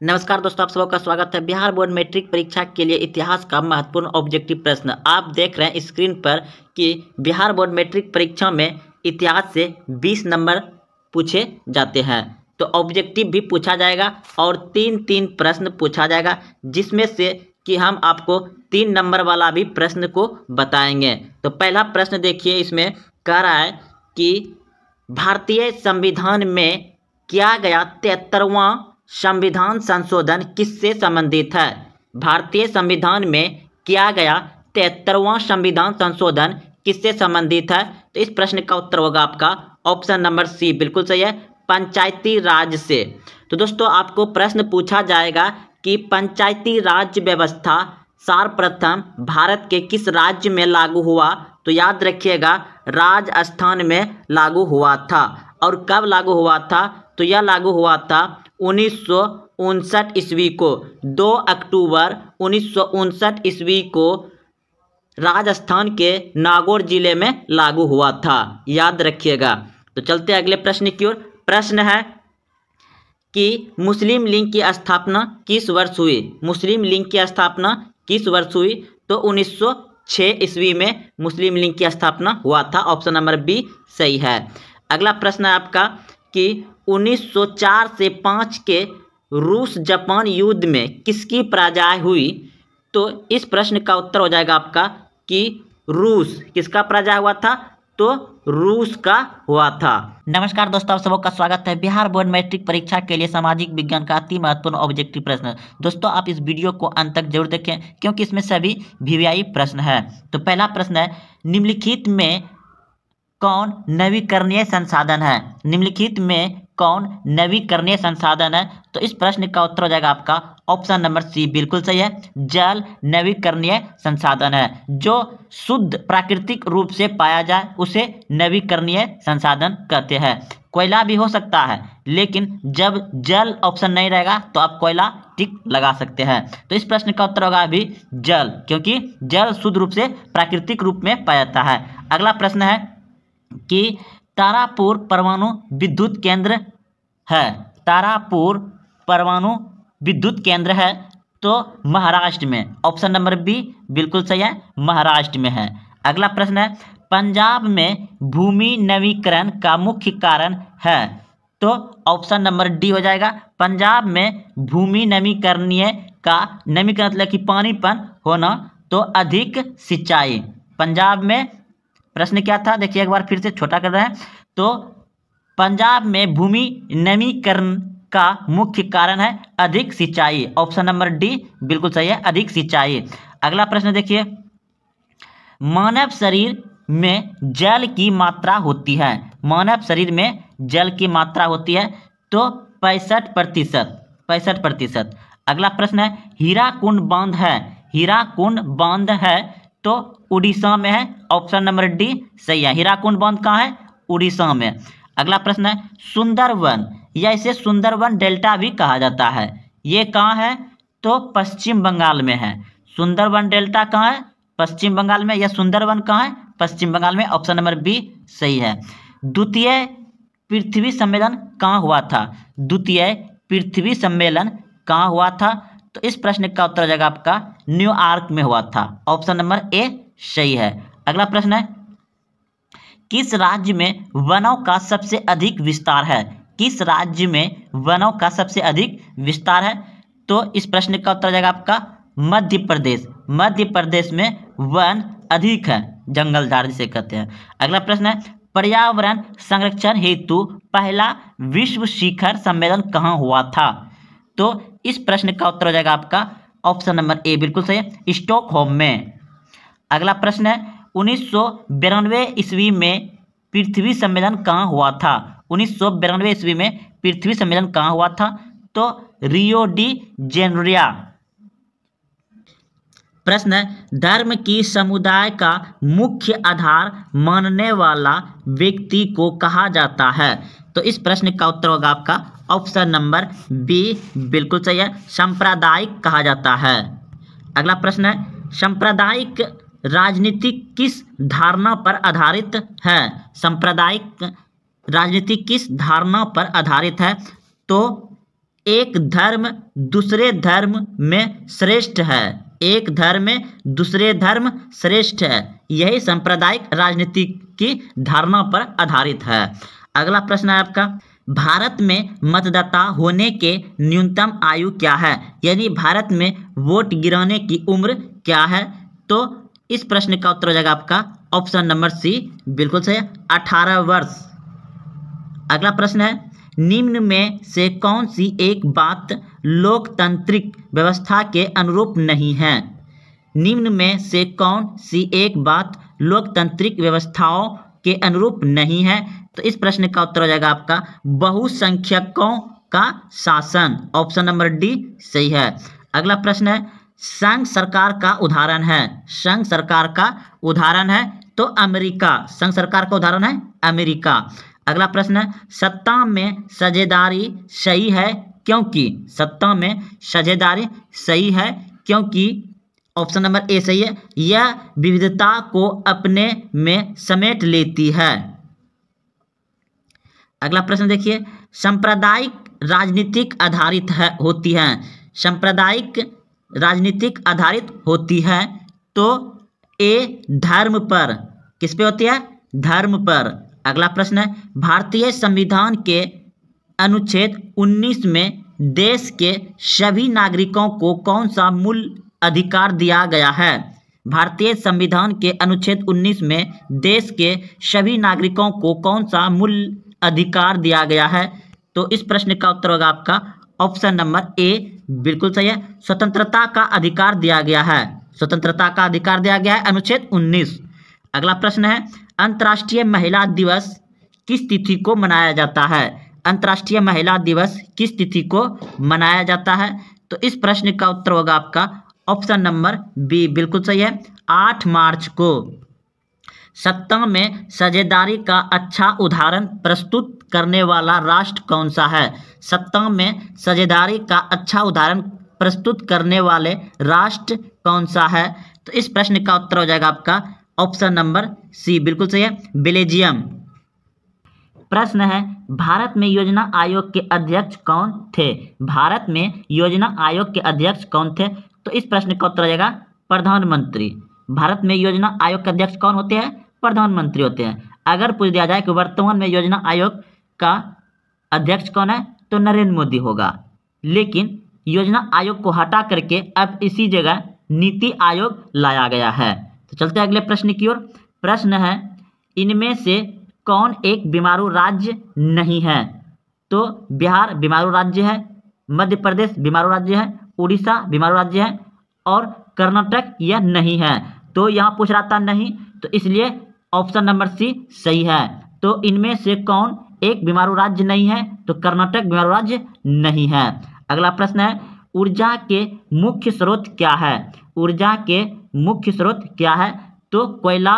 नमस्कार दोस्तों, आप सबका स्वागत है। बिहार बोर्ड मैट्रिक परीक्षा के लिए इतिहास का महत्वपूर्ण ऑब्जेक्टिव प्रश्न आप देख रहे हैं स्क्रीन पर कि बिहार बोर्ड मैट्रिक परीक्षा में इतिहास से 20 नंबर पूछे जाते हैं। तो ऑब्जेक्टिव भी पूछा जाएगा और तीन प्रश्न पूछा जाएगा, जिसमें से कि हम आपको 3 नंबर वाला भी प्रश्न को बताएंगे। तो पहला प्रश्न देखिए, इसमें कह रहा है कि भारतीय संविधान में किया गया 73वां संविधान संशोधन किससे संबंधित है। भारतीय संविधान में किया गया 73वां संविधान संशोधन किससे संबंधित है। तो इस प्रश्न का उत्तर होगा आपका ऑप्शन नंबर सी, बिल्कुल सही है, पंचायती राज से। तो दोस्तों, आपको प्रश्न पूछा जाएगा कि पंचायती राज व्यवस्था सर्वप्रथम भारत के किस राज्य में लागू हुआ। तो याद रखिएगा, राजस्थान में लागू हुआ था। और कब लागू हुआ था? तो यह लागू हुआ था 1959 ईस्वी को। 2 अक्टूबर 1959 ईस्वी को राजस्थान के नागौर जिले में लागू हुआ था, याद रखिएगा। तो चलते अगले प्रश्न की ओर। प्रश्न है कि मुस्लिम लीग की स्थापना किस वर्ष हुई। मुस्लिम लीग की स्थापना किस वर्ष हुई? तो 1906 ईस्वी में मुस्लिम लीग की स्थापना हुआ था। ऑप्शन नंबर बी सही है। अगला प्रश्न है आपका कि 1904 से 5 के रूस जापान युद्ध में किसकी पराजय हुई। तो इस प्रश्न का उत्तर हो जाएगा आपका कि रूस। किसका पराजय हुआ था? तो रूस का हुआ था। नमस्कार दोस्तों, आप सबका स्वागत है। बिहार बोर्ड मैट्रिक परीक्षा के लिए सामाजिक विज्ञान का अति महत्वपूर्ण ऑब्जेक्टिव प्रश्न। दोस्तों, आप इस वीडियो को अंत तक जरूर देखें, क्योंकि इसमें सभी वीवीआई प्रश्न है। तो पहला प्रश्न है, निम्नलिखित में कौन नवीकरणीय संसाधन है। निम्नलिखित में कौन नवीकरणीय संसाधन है? तो इस प्रश्न का उत्तर हो जाएगा आपका ऑप्शन नंबर सी, बिल्कुल सही है, जल नवीकरणीय संसाधन है। जो शुद्ध प्राकृतिक रूप से पाया जाए उसे नवीकरणीय संसाधन कहते हैं। कोयला भी हो सकता है, लेकिन जब जल ऑप्शन नहीं रहेगा तो आप कोयला टिक लगा सकते हैं। तो इस प्रश्न का उत्तर होगा अभी जल, क्योंकि जल शुद्ध रूप से प्राकृतिक रूप में पाया जाता है। अगला प्रश्न है कि तारापुर परमाणु विद्युत केंद्र है। तारापुर परमाणु विद्युत केंद्र है तो महाराष्ट्र में। ऑप्शन नंबर बी बिल्कुल सही है, महाराष्ट्र में है। अगला प्रश्न है, पंजाब में भूमि नवीकरण का मुख्य कारण है। तो ऑप्शन नंबर डी हो जाएगा, पंजाब में भूमि नवीकरणीय का नवीकरण मतलब कि पानीपन होना, तो अधिक सिंचाई। पंजाब में प्रश्न क्या था, देखिए एक बार फिर से छोटा कर रहे हैं। तो पंजाब में भूमि नवीकरण का मुख्य कारण है अधिक सिंचाई। ऑप्शन नंबर डी बिल्कुल सही है, अधिक सिंचाई। अगला प्रश्न देखिए, मानव शरीर में जल की मात्रा होती है। मानव शरीर में जल की मात्रा होती है तो 65%। अगला प्रश्न है, हीराकुंड बांध है। हीराकुंड बांध है तो उड़ीसा में है। ऑप्शन नंबर डी सही है, हीराकुंड बांध कहाँ है? उड़ीसा में। अगला प्रश्न है, सुंदरवन या इसे सुंदरवन डेल्टा भी कहा जाता है, ये कहाँ है? तो पश्चिम बंगाल में है। सुंदरवन डेल्टा कहाँ है? पश्चिम बंगाल में। या सुंदरवन कहाँ है? पश्चिम बंगाल में। ऑप्शन नंबर बी सही है। द्वितीय पृथ्वी सम्मेलन कहाँ हुआ था? द्वितीय पृथ्वी सम्मेलन कहाँ हुआ था? तो इस प्रश्न का उत्तर हो जाएगा आपका न्यूयॉर्क में हुआ था। ऑप्शन नंबर ए सही है। अगला प्रश्न है, किस राज्य में वनों का सबसे अधिक विस्तार है? किस राज्य में वनों का सबसे अधिक विस्तार है? तो इस प्रश्न का उत्तर हो जाएगा आपका मध्य प्रदेश। मध्य प्रदेश में वन अधिक है, जंगल झाड़ जिसे कहते हैं। अगला प्रश्न है, पर्यावरण संरक्षण हेतु पहला विश्व शिखर सम्मेलन कहाँ हुआ था? तो इस प्रश्न का उत्तर हो जाएगा आपका ऑप्शन नंबर ए बिल्कुल सही है, स्टॉकहोम में। अगला प्रश्न है, 1992 ईस्वी में पृथ्वी सम्मेलन कहाँ हुआ था? 1992 ईस्वी में पृथ्वी सम्मेलन कहाँ हुआ था? तो रियो डी जेनेरियो। प्रश्न है, धर्म की समुदाय का मुख्य आधार मानने वाला व्यक्ति को कहा जाता है। तो इस प्रश्न का उत्तर होगा आपका ऑप्शन नंबर बी बिल्कुल सही है, सांप्रदायिक कहा जाता है। अगला प्रश्न है, सांप्रदायिक राजनीति किस धारणा पर आधारित है? सांप्रदायिक राजनीति किस धारणा पर आधारित है? तो एक धर्म दूसरे धर्म में श्रेष्ठ है। एक धर्म में दूसरे धर्म श्रेष्ठ है, यही सांप्रदायिक राजनीति की धारणा पर आधारित है। अगला प्रश्न है आपका, भारत में मतदाता होने के न्यूनतम आयु क्या है? यानी भारत में वोट गिराने की उम्र क्या है? तो इस प्रश्न का उत्तर हो जाएगा आपका ऑप्शन नंबर सी, बिल्कुल सही है, 18 वर्ष। अगला प्रश्न है, निम्न में से कौन सी एक बात लोकतांत्रिक व्यवस्था के अनुरूप नहीं है? निम्न में से कौन सी एक बात लोकतांत्रिक व्यवस्थाओं के अनुरूप नहीं है? तो इस प्रश्न का उत्तर हो जाएगा आपका बहुसंख्यकों का शासन, ऑप्शन नंबर डी सही है। अगला प्रश्न है, संघ सरकार का उदाहरण है। संघ सरकार का उदाहरण है तो अमेरिका, संघ सरकार का उदाहरण है अमेरिका। अगला प्रश्न है, सत्ता में साझेदारी सही है क्योंकि? सत्ता में साझेदारी सही है क्योंकि ऑप्शन नंबर ए सही है, यह विविधता को अपने में समेट लेती है। अगला प्रश्न देखिए, सांप्रदायिक राजनीतिक आधारित है होती है। सांप्रदायिक राजनीतिक आधारित होती है तो ए धर्म पर, किस पे होती है? धर्म पर। अगला प्रश्न है, भारतीय संविधान के अनुच्छेद 19 में देश के सभी नागरिकों को कौन सा मूल अधिकार दिया गया है? भारतीय संविधान के अनुच्छेद 19 में देश के सभी नागरिकों को कौन सा मूल अधिकार दिया गया है? तो इस प्रश्न का उत्तर होगा आपका ऑप्शन नंबर ए, बिल्कुल सही है, स्वतंत्रता का अधिकार दिया गया है। स्वतंत्रता का अधिकार दिया गया है अनुच्छेद 19। अगला प्रश्न है, अंतर्राष्ट्रीय महिला दिवस किस तिथि को मनाया जाता है? अंतर्राष्ट्रीय महिला दिवस किस तिथि को मनाया जाता है? तो इस प्रश्न का उत्तर होगा आपका ऑप्शन नंबर बी, बिल्कुल सही है, 8 मार्च को। सत्ता में साझेदारी का अच्छा उदाहरण प्रस्तुत करने वाला राष्ट्र कौन सा है? सत्ता में साझेदारी का अच्छा उदाहरण प्रस्तुत करने वाले राष्ट्र कौन सा है? तो इस प्रश्न का उत्तर हो जाएगा आपका ऑप्शन नंबर सी, बिल्कुल सही है, बेल्जियम। प्रश्न है, भारत में योजना आयोग के अध्यक्ष कौन थे? भारत में योजना आयोग के अध्यक्ष कौन थे? तो इस प्रश्न का उत्तर हो जाएगा प्रधानमंत्री। भारत में योजना आयोग के अध्यक्ष कौन होते हैं? प्रधानमंत्री होते हैं। अगर पूछ दिया जाए कि वर्तमान में योजना आयोग का अध्यक्ष कौन है, तो नरेंद्र मोदी होगा। लेकिन योजना आयोग को हटा करके अब इसी जगह नीति आयोग लाया गया है। तो चलते हैं अगले प्रश्न की ओर। प्रश्न है, इनमें से कौन एक बीमारू राज्य नहीं है? तो बिहार बीमारू राज्य है, मध्य प्रदेश बीमारू राज्य है, उड़ीसा बीमारू राज्य है और कर्नाटक यह नहीं है। तो यहाँ पूछ रहा था नहीं, तो इसलिए ऑप्शन नंबर सी सही है। तो इनमें से कौन एक बीमारू राज्य नहीं है? तो कर्नाटक बीमारू राज्य नहीं है। अगला प्रश्न है, ऊर्जा के मुख्य स्रोत क्या है? ऊर्जा के मुख्य स्रोत क्या है? तो कोयला,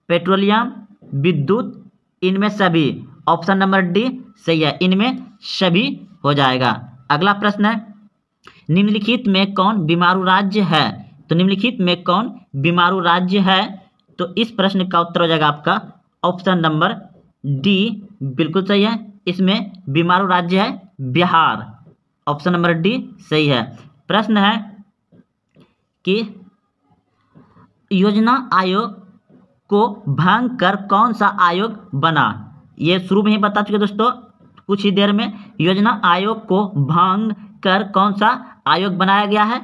पेट्रोलियम, विद्युत, इनमें सभी, ऑप्शन नंबर डी सही है, इनमें सभी हो जाएगा। अगला प्रश्न है, निम्नलिखित में कौन बीमारू राज्य है? तो निम्नलिखित में कौन बीमारू राज्य है? तो इस प्रश्न का उत्तर हो जाएगा आपका ऑप्शन नंबर डी, बिल्कुल सही है, इसमें बीमारू राज्य है बिहार, ऑप्शन नंबर डी सही है। प्रश्न है कि योजना आयोग को भंग कर कौन सा आयोग बना? ये शुरू में ही बता चुके दोस्तों, कुछ ही देर में। योजना आयोग को भंग कर कौन सा आयोग बनाया गया है?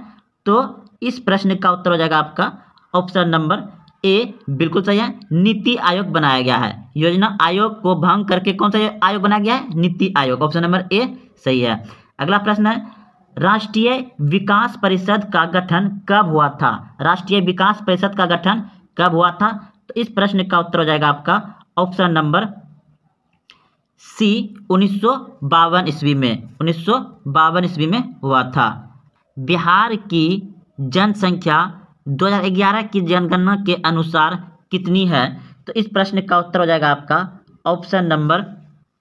तो इस प्रश्न का उत्तर हो जाएगा आपका ऑप्शन नंबर ए, बिल्कुल सही है, नीति आयोग बनाया गया है। योजना आयोग को भंग करके कौन सा आयोग बनाया गया है? NITI Aayog, option number A सही है। अगला प्रश्न है, राष्ट्रीय विकास परिषद का गठन कब हुआ था? राष्ट्रीय विकास परिषद का गठन कब हुआ था? तो इस प्रश्न का उत्तर हो जाएगा आपका ऑप्शन नंबर सी, 1952 ईस्वी में, 1952 ईस्वी में हुआ था। बिहार की जनसंख्या 2011 की जनगणना के अनुसार कितनी है? तो इस प्रश्न का उत्तर हो जाएगा आपका ऑप्शन नंबर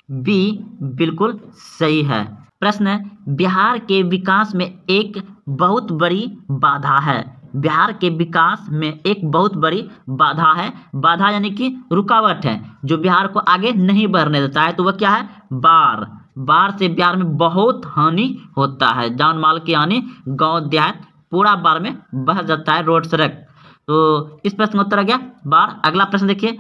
बी, बिल्कुल सही है। प्रश्न है, बिहार के विकास में एक बहुत बड़ी बाधा है। बिहार के विकास में एक बहुत बड़ी बाधा है। बाधा यानी कि रुकावट है जो बिहार को आगे नहीं बढ़ने देता है, तो वह क्या है? बाढ़। बाढ़ से बिहार में बहुत हानि होता है, जान माल की हानि, गांव देहात पूरा बाढ़ में बह जाता है, रोड सड़क। तो इस प्रश्न का उत्तर आ गया बाढ़। अगला प्रश्न देखिए,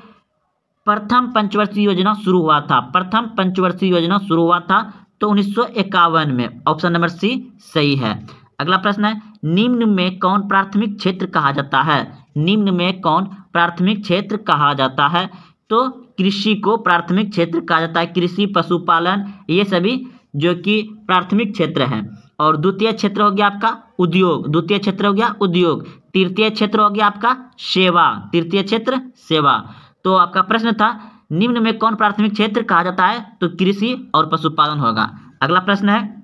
प्रथम पंचवर्षीय योजना शुरू हुआ था, प्रथम पंचवर्षीय योजना शुरू हुआ था तो 1951 में, ऑप्शन नंबर सी सही है। अगला प्रश्न है, निम्न में कौन प्राथमिक क्षेत्र कहा जाता है, निम्न में कौन प्राथमिक क्षेत्र कहा जाता है, तो कृषि को प्राथमिक क्षेत्र कहा जाता है, कृषि, पशुपालन, ये सभी जो कि प्राथमिक क्षेत्र हैं। और द्वितीय क्षेत्र हो गया आपका उद्योग, द्वितीय क्षेत्र हो गया उद्योग, तृतीय क्षेत्र हो गया आपका सेवा, तृतीय क्षेत्र सेवा। तो आपका प्रश्न था निम्न में कौन प्राथमिक क्षेत्र कहा जाता है, तो कृषि और पशुपालन होगा। अगला प्रश्न है,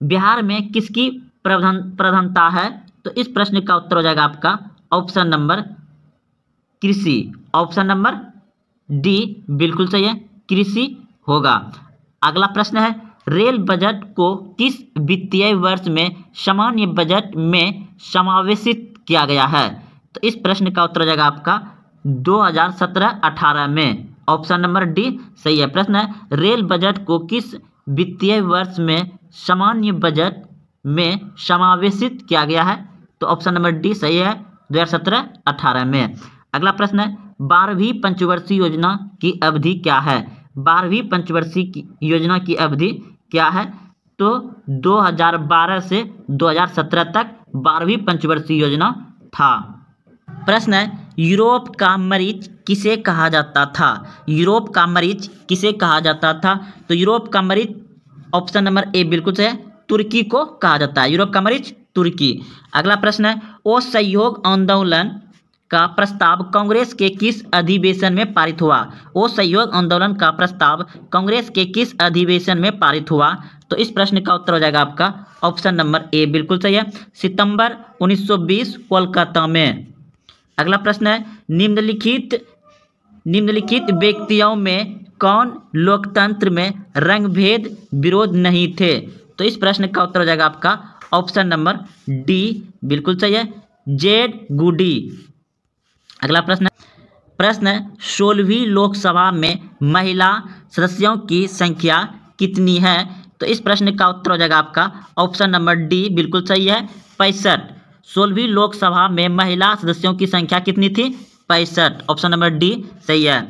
बिहार में किसकी प्रधानता है, तो इस प्रश्न का उत्तर हो जाएगा आपका ऑप्शन नंबर कृषि, ऑप्शन नंबर डी बिल्कुल सही है, कृषि होगा। अगला प्रश्न है, रेल बजट को किस वित्तीय वर्ष में सामान्य बजट में समावेशित किया गया है, तो इस प्रश्न का उत्तर हो जाएगा आपका 2017-18 में, ऑप्शन नंबर डी सही है। प्रश्न है, रेल बजट को किस वित्तीय वर्ष में सामान्य बजट में समावेशित किया गया है, तो ऑप्शन नंबर डी सही है, 2017-18 में। अगला प्रश्न है, 12वीं पंचवर्षीय योजना की अवधि क्या है, 12वीं पंचवर्षीय योजना की अवधि क्या है, तो 2012 से 2017 तक 12वीं पंचवर्षीय योजना था। प्रश्न है, यूरोप का मरीच किसे कहा जाता था, यूरोप का मरीच किसे कहा जाता था, तो यूरोप का मरीच ऑप्शन नंबर ए बिल्कुल सही है, तुर्की को कहा जाता है, यूरोप का मरीच तुर्की। अगला प्रश्न है, असहयोग आंदोलन का प्रस्ताव कांग्रेस के किस अधिवेशन में पारित हुआ, असहयोग आंदोलन का प्रस्ताव कांग्रेस के किस अधिवेशन में पारित हुआ, तो इस प्रश्न का उत्तर हो जाएगा आपका ऑप्शन नंबर ए बिल्कुल सही है, सितंबर 1920 कोलकाता में। अगला प्रश्न है, निम्नलिखित व्यक्तियों में कौन लोकतंत्र में रंगभेद विरोध नहीं थे, तो इस प्रश्न का उत्तर हो जाएगा आपका ऑप्शन नंबर डी बिल्कुल सही है, जेड गुडी। अगला प्रश्न है, 16वीं लोकसभा में महिला सदस्यों की संख्या कितनी है, तो इस प्रश्न का उत्तर हो जाएगा आपका ऑप्शन नंबर डी बिल्कुल सही है, 65। 16वीं लोकसभा में महिला सदस्यों की संख्या कितनी थी, 65, ऑप्शन नंबर डी सही है।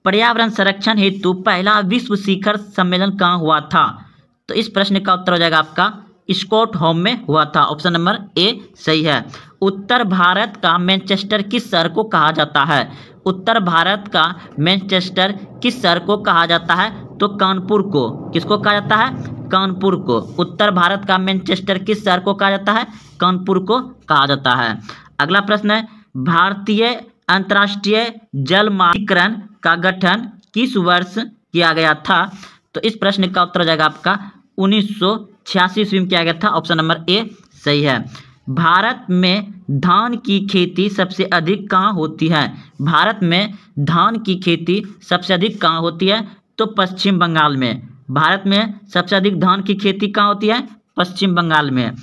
पर्यावरण संरक्षण हेतु पहला विश्व शिखर सम्मेलन कहाँ हुआ था, तो इस प्रश्न का उत्तर हो जाएगा आपका स्टॉकहोम में हुआ था, ऑप्शन नंबर ए सही है। उत्तर भारत का मैनचेस्टर किस शहर को कहा जाता है, उत्तर भारत का मैनचेस्टर किस शहर को कहा जाता है, तो कानपुर को, किसको कहा जाता है, कानपुर को। उत्तर भारत का मैनचेस्टर किस शहर को कहा जाता है, कानपुर को कहा जाता है। अगला प्रश्न है, भारतीय अंतर्राष्ट्रीय जल मानकीकरण का गठन किस वर्ष किया गया था, तो इस प्रश्न का उत्तर हो जाएगा आपका 1986 ईस्वी में किया गया था, ऑप्शन नंबर ए सही है। भारत में धान की खेती सबसे अधिक कहाँ होती है, भारत में धान की खेती सबसे अधिक कहाँ होती है, तो पश्चिम बंगाल में। भारत में सबसे अधिक धान की खेती कहाँ होती है, पश्चिम बंगाल में।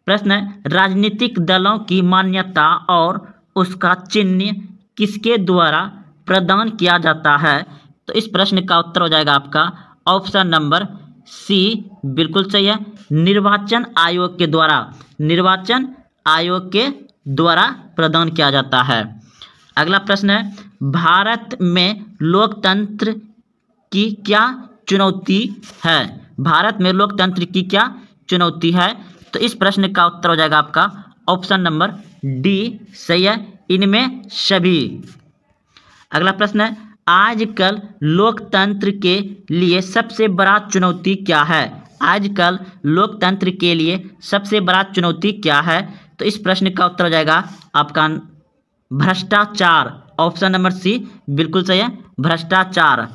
प्रश्न है, राजनीतिक दलों की मान्यता और उसका चिन्ह किसके द्वारा प्रदान किया जाता है, तो इस प्रश्न का उत्तर हो जाएगा आपका ऑप्शन नंबर सी बिल्कुल सही है, निर्वाचन आयोग के द्वारा, निर्वाचन आयोग के द्वारा प्रदान किया जाता है। अगला प्रश्न है, भारत में लोकतंत्र की क्या चुनौती है, भारत में लोकतंत्र की क्या चुनौती है, तो इस प्रश्न का उत्तर हो जाएगा आपका ऑप्शन नंबर डी सही है, इनमें सभी। अगला प्रश्न है, आजकल लोकतंत्र के लिए सबसे बड़ा चुनौती क्या है, आजकल लोकतंत्र के लिए सबसे बड़ा चुनौती क्या है, तो इस प्रश्न का उत्तर हो जाएगा आपका भ्रष्टाचार, ऑप्शन नंबर सी बिल्कुल सही है, भ्रष्टाचार।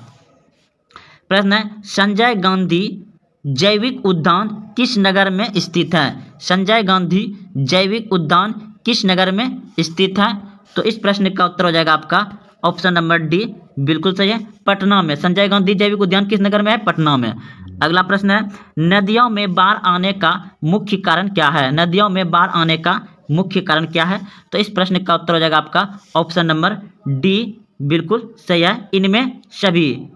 प्रश्न है, संजय गांधी जैविक उद्यान किस नगर में स्थित है, संजय गांधी जैविक उद्यान किस नगर में स्थित है, तो इस प्रश्न का उत्तर हो जाएगा आपका ऑप्शन नंबर डी बिल्कुल सही है, पटना में। संजय गांधी जैविक उद्यान किस नगर में है, पटना में। अगला प्रश्न है, नदियों में बाढ़ आने का मुख्य कारण क्या है, नदियों में बाढ़ आने का मुख्य कारण क्या है, तो इस प्रश्न का उत्तर हो जाएगा आपका ऑप्शन नंबर डी बिल्कुल सही है, इनमें सभी।